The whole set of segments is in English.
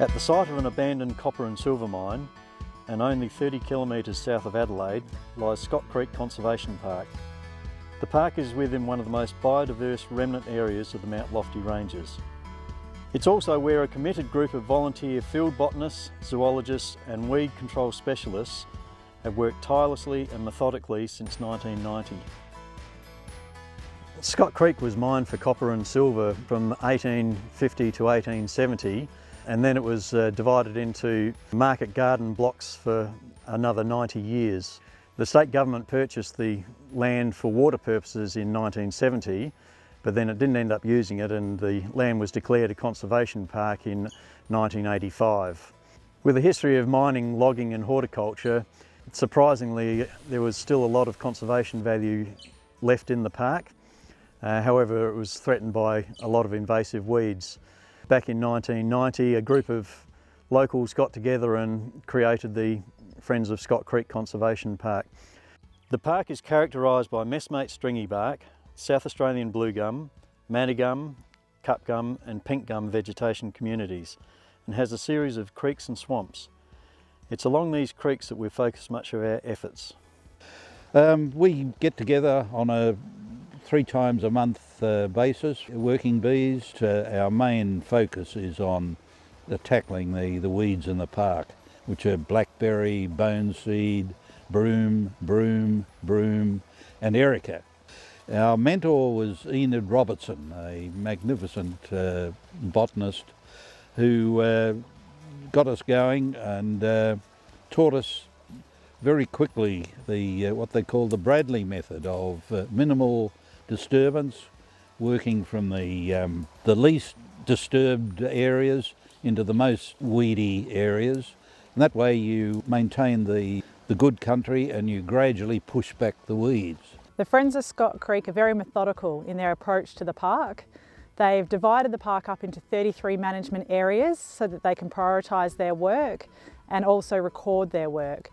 At the site of an abandoned copper and silver mine, and only 30 kilometres south of Adelaide, lies Scott Creek Conservation Park. The park is within one of the most biodiverse remnant areas of the Mount Lofty Ranges. It's also where a committed group of volunteer field botanists, zoologists and weed control specialists have worked tirelessly and methodically since 1990. Scott Creek was mined for copper and silver from 1850 to 1870, and then it was divided into market garden blocks for another 90 years. The state government purchased the land for water purposes in 1970, but then it didn't end up using it, and the land was declared a conservation park in 1985. With a history of mining, logging and horticulture, surprisingly there was still a lot of conservation value left in the park. However, it was threatened by a lot of invasive weeds. Back in 1990, a group of locals got together and created the Friends of Scott Creek Conservation Park. The park is characterised by messmate stringy bark, South Australian blue gum, madder gum, cup gum and pink gum vegetation communities, and has a series of creeks and swamps. It's along these creeks that we've focused much of our efforts. We get together on a 3 times a month basis, working bees. Our main focus is on tackling the weeds in the park, which are blackberry, boneseed, broom, and erica. Our mentor was Enid Robertson, a magnificent botanist who got us going and taught us very quickly what they call the Bradley method of minimal disturbance, working from the least disturbed areas into the most weedy areas. And that way you maintain the good country and you gradually push back the weeds. The Friends of Scott Creek are very methodical in their approach to the park. They've divided the park up into 33 management areas so that they can prioritise their work and also record their work.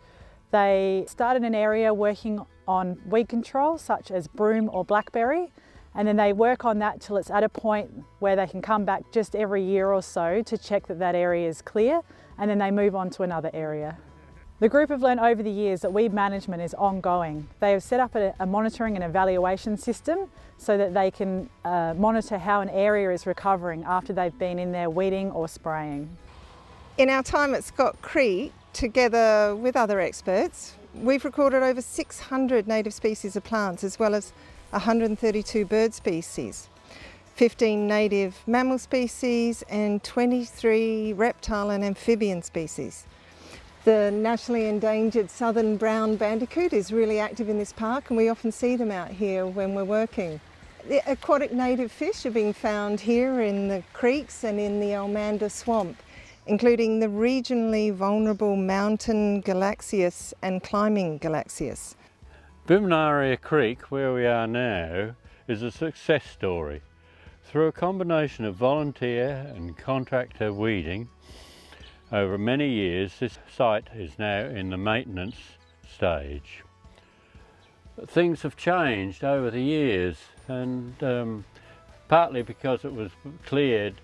They start in an area working on weed control such as broom or blackberry, and then they work on that till it's at a point where they can come back just every year or so to check that that area is clear, and then they move on to another area. The group have learned over the years that weed management is ongoing. They have set up a monitoring and evaluation system so that they can monitor how an area is recovering after they've been in there weeding or spraying. In our time at Scott Creek, together with other experts, we've recorded over 600 native species of plants as well as 132 bird species, 15 native mammal species and 23 reptile and amphibian species. The nationally endangered southern brown bandicoot is really active in this park, and we often see them out here when we're working. The aquatic native fish are being found here in the creeks and in the Almanda swamp, including the regionally vulnerable mountain galaxius and climbing galaxius. Bimnaria Creek, where we are now, is a success story. Through a combination of volunteer and contractor weeding, over many years this site is now in the maintenance stage. Things have changed over the years, and partly because it was cleared,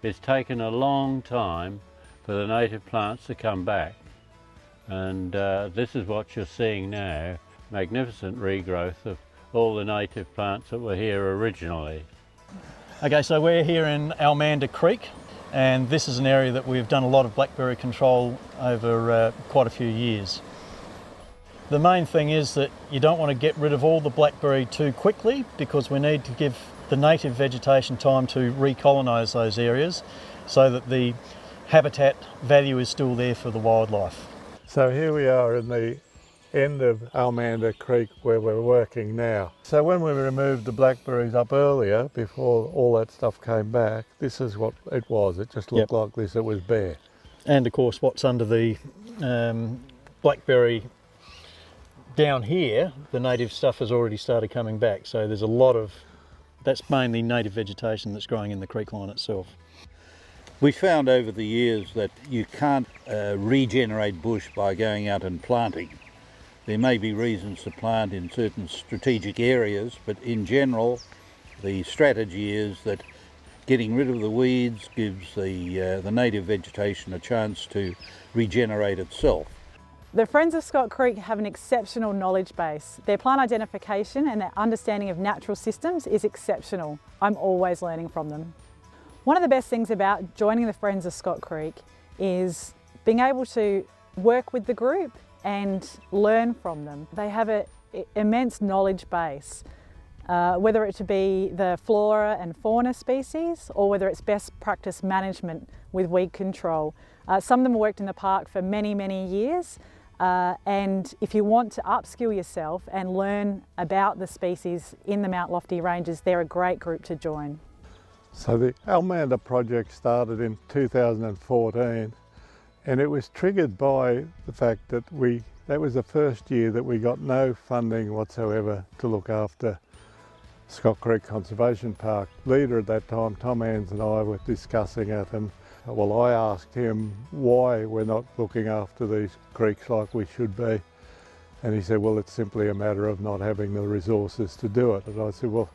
it's taken a long time for the native plants to come back. And this is what you're seeing now, magnificent regrowth of all the native plants that were here originally. Okay, so we're here in Almanda Creek, and this is an area that we've done a lot of blackberry control over quite a few years. The main thing is that you don't want to get rid of all the blackberry too quickly, because we need to give the native vegetation time to recolonise those areas so that the habitat value is still there for the wildlife. So here we are in the end of Almanda Creek where we're working now. So when we removed the blackberries up earlier, before all that stuff came back, this is what it was. It just looked like this, it was bare. And of course what's under the blackberry down here, the native stuff has already started coming back. So there's a lot of, that's mainly native vegetation that's growing in the creek line itself. We found over the years that you can't regenerate bush by going out and planting. There may be reasons to plant in certain strategic areas, but in general the strategy is that Getting rid of the weeds gives the native vegetation a chance to regenerate itself. The Friends of Scott Creek have an exceptional knowledge base. Their plant identification and their understanding of natural systems is exceptional. I'm always learning from them. One of the best things about joining the Friends of Scott Creek is being able to work with the group and learn from them. They have an immense knowledge base, whether it to be the flora and fauna species or whether it's best practice management with weed control. Some of them worked in the park for many, many years. And if you want to upskill yourself and learn about the species in the Mount Lofty Ranges, they're a great group to join. So the Almander project started in 2014, and it was triggered by the fact that that was the first year that we got no funding whatsoever to look after Scott Creek Conservation Park. Leader at that time, Tom Anns, and I were discussing it, and well, I asked him why we're not looking after these creeks like we should be. And he said, well, it's simply a matter of not having the resources to do it. And I said, well,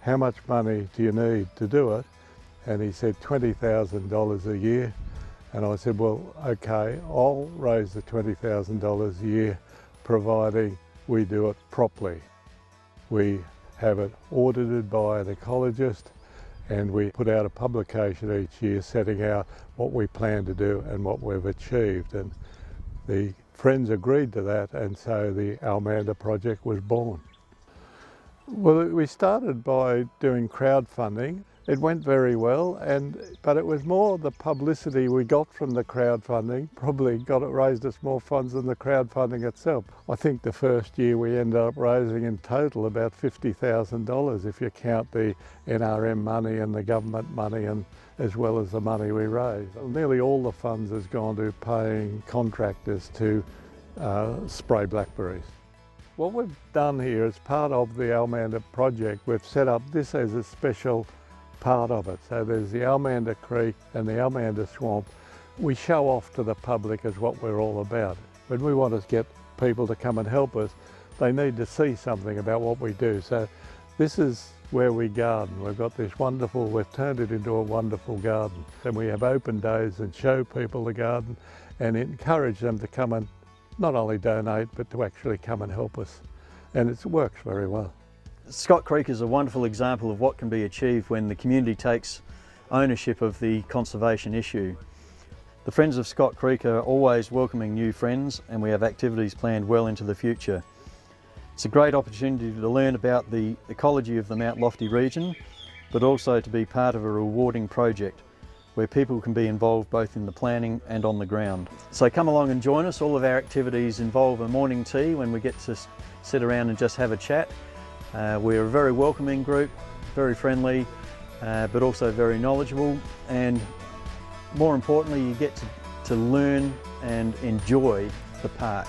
how much money do you need to do it? And he said, $20,000 a year. And I said, well, okay, I'll raise the $20,000 a year, providing we do it properly. We have it audited by an ecologist, and we put out a publication each year setting out what we plan to do and what we've achieved. And the Friends agreed to that, and so the Almander project was born. Well, we started by doing crowdfunding. It went very well, but it was more the publicity we got from the crowdfunding probably raised us more funds than the crowdfunding itself. I think the first year we ended up raising in total about $50,000 if you count the NRM money and the government money, and as well as the money we raised. Nearly all the funds has gone to paying contractors to spray blackberries. What we've done here as part of the Almander project, we've set up this as a special part of it. So there's the Almander Creek and the Almander Swamp. We show off to the public as what we're all about. When we want to get people to come and help us, they need to see something about what we do. So this is where we garden. We've got this we've turned it into a wonderful garden. And we have open days and show people the garden and encourage them to come and not only donate, but to actually come and help us. And it works very well. Scott Creek is a wonderful example of what can be achieved when the community takes ownership of the conservation issue. The Friends of Scott Creek are always welcoming new friends, and we have activities planned well into the future. It's a great opportunity to learn about the ecology of the Mount Lofty region, but also to be part of a rewarding project where people can be involved both in the planning and on the ground. So come along and join us. All of our activities involve a morning tea when we get to sit around and just have a chat. We're a very welcoming group, very friendly, but also very knowledgeable, and more importantly, you get to learn and enjoy the park.